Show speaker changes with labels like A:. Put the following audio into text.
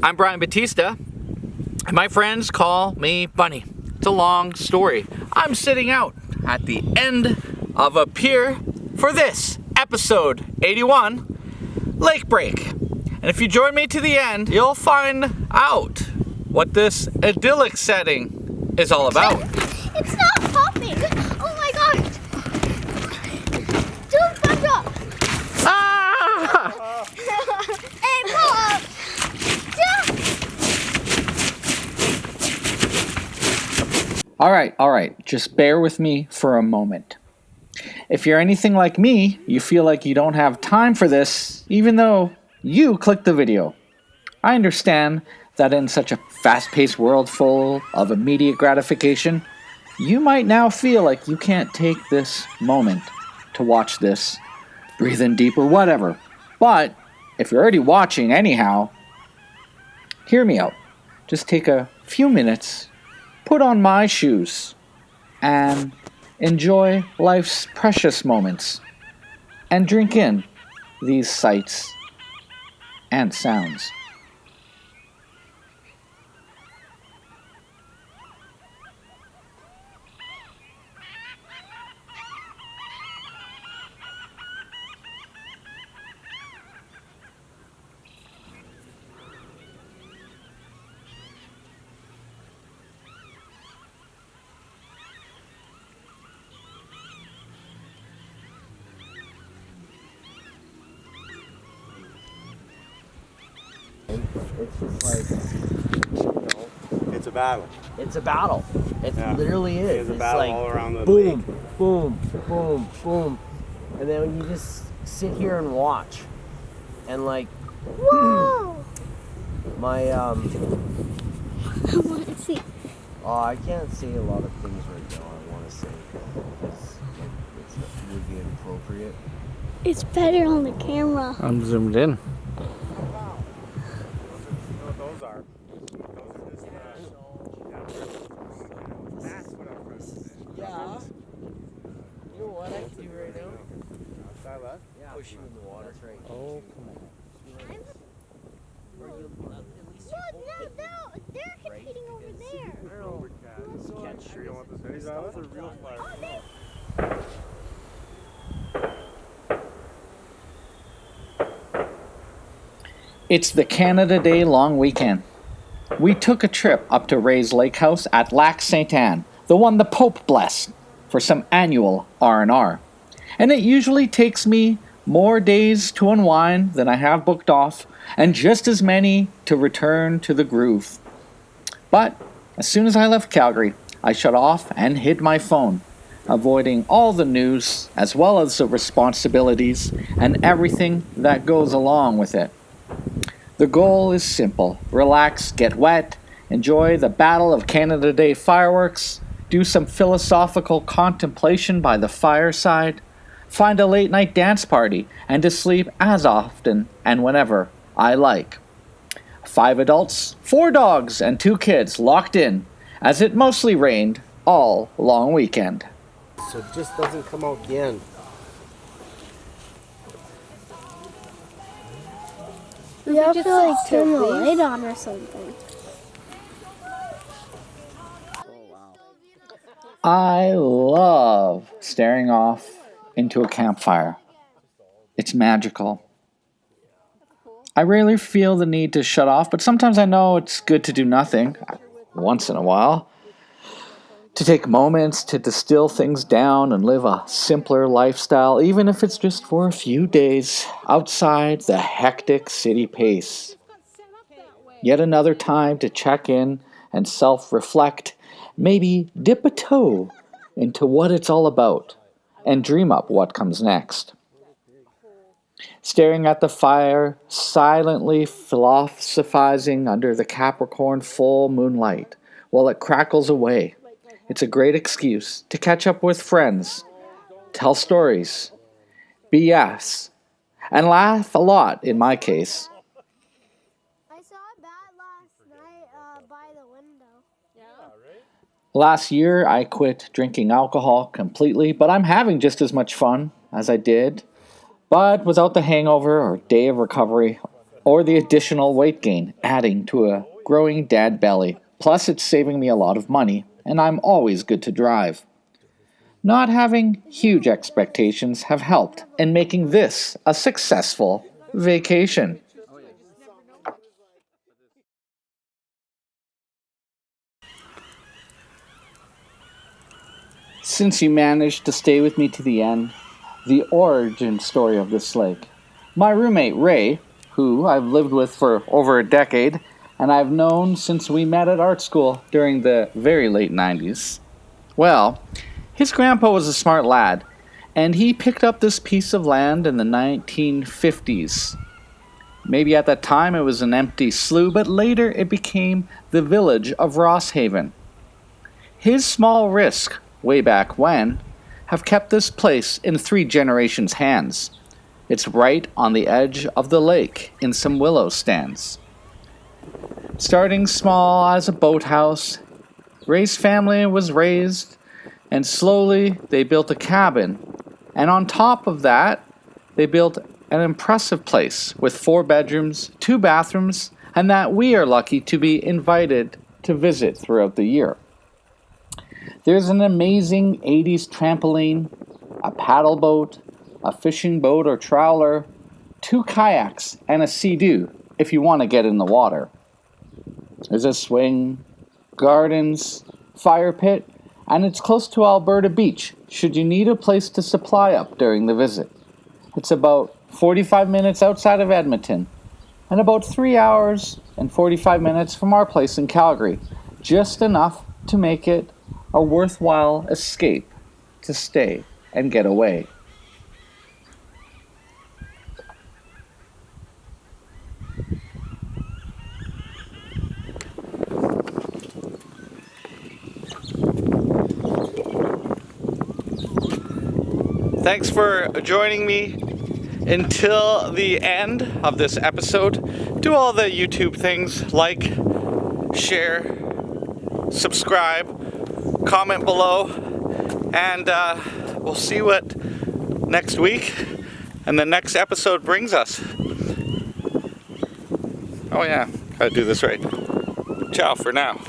A: I'm Brian Batista, and my friends call me Bunny. It's a long story. I'm sitting out at the end of a pier for this episode 81, Lake Break. And if you join me to the end, you'll find out what this idyllic setting is all about.
B: It's not popping! Oh my god! Don't punch up!
A: Ah!
B: Hey, Pop!
C: All right, just bear with me for a moment. If you're anything like me, you feel like you don't have time for this, even though you clicked the video. I understand that in such a fast-paced world full of immediate gratification, you might now feel like you can't take this moment to watch this, breathe in deep or whatever. But if you're already watching anyhow, hear me out. Just take a few minutes, put on my shoes, and enjoy life's precious moments, and drink in these sights and sounds.
D: It's just like,
E: It's a battle.
D: it's a battle. It
E: Yeah.
D: literally is.
E: It's a battle
D: like
E: all around the
D: boom,
E: lake.
D: boom, boom, boom, and then you just sit here and watch, and like,
B: Whoa!
D: my
B: I want to see.
D: oh, I can't say a lot of things right now. I want to say because it's would be inappropriate.
B: It's better on the camera.
C: I'm zoomed in.
E: Those are. Those are just that's what I'm trying to say.
D: Yeah. You know what I can do right now?
E: Side left?
D: Yeah. Push you in the water. That's right.
C: Oh,
B: No, they're competing over there.
D: Catch.
E: You don't want this video? Those are real fire.
C: It's the Canada Day long weekend. We took a trip up to Ray's Lake House at Lac St, the one the Pope blessed, for some annual R&R. And it usually takes me more days to unwind than I have booked off, and just as many to return to the groove. But as soon as I left Calgary, I shut off and hid my phone, avoiding all the news as well as the responsibilities and everything that goes along with it. The goal is simple: relax, get wet, enjoy the Battle of Canada Day fireworks, do some philosophical contemplation by the fireside, find a late night dance party, and to sleep as often and whenever I like. 5 adults, 4 dogs, and 2 kids locked in, as it mostly rained all long weekend.
D: So it just doesn't come out the end.
B: You have to like turn the light on or something.
C: I love staring off into a campfire. It's magical. I rarely feel the need to shut off, but sometimes I know it's good to do nothing, once in a while. To take moments to distill things down and live a simpler lifestyle, even if it's just for a few days, outside the hectic city pace. Yet another time to check in and self-reflect, maybe dip a toe into what it's all about, and dream up what comes next. Staring at the fire, silently philosophizing under the Capricorn full moonlight, while it crackles away. It's a great excuse to catch up with friends, tell stories, BS, and laugh a lot in my case.
B: I saw a bat last night by the window.
C: Last year, I quit drinking alcohol completely, but I'm having just as much fun as I did, but without the hangover or day of recovery or the additional weight gain, adding to a growing dad belly. Plus, it's saving me a lot of money, and I'm always good to drive. Not having huge expectations have helped in making this a successful vacation. Since you managed to stay with me to the end, the origin story of this lake. My roommate Ray, who I've lived with for over a decade, and I've known since we met at art school during the very late 90s. Well, his grandpa was a smart lad, and he picked up this piece of land in the 1950s. Maybe at that time it was an empty slough, but later it became the village of Rosshaven. His small risk, way back when, have kept this place in 3 generations' hands. It's right on the edge of the lake in some willow stands. Starting small as a boathouse, Ray's family was raised, and slowly they built a cabin. And on top of that, they built an impressive place with 4 bedrooms, 2 bathrooms, and that we are lucky to be invited to visit throughout the year. There's an amazing 80s trampoline, a paddle boat, a fishing boat or trawler, 2 kayaks, and a sea-doo if you want to get in the water. There's a swing, gardens, fire pit, and it's close to Alberta Beach should you need a place to supply up during the visit. It's about 45 minutes outside of Edmonton and about 3 hours and 45 minutes from our place in Calgary, just enough to make it a worthwhile escape to stay and get away.
A: Thanks for joining me until the end of this episode. Do all the YouTube things, like, share, subscribe, comment below, and we'll see what next week and the next episode brings us. Oh yeah, gotta do this right. Ciao for now.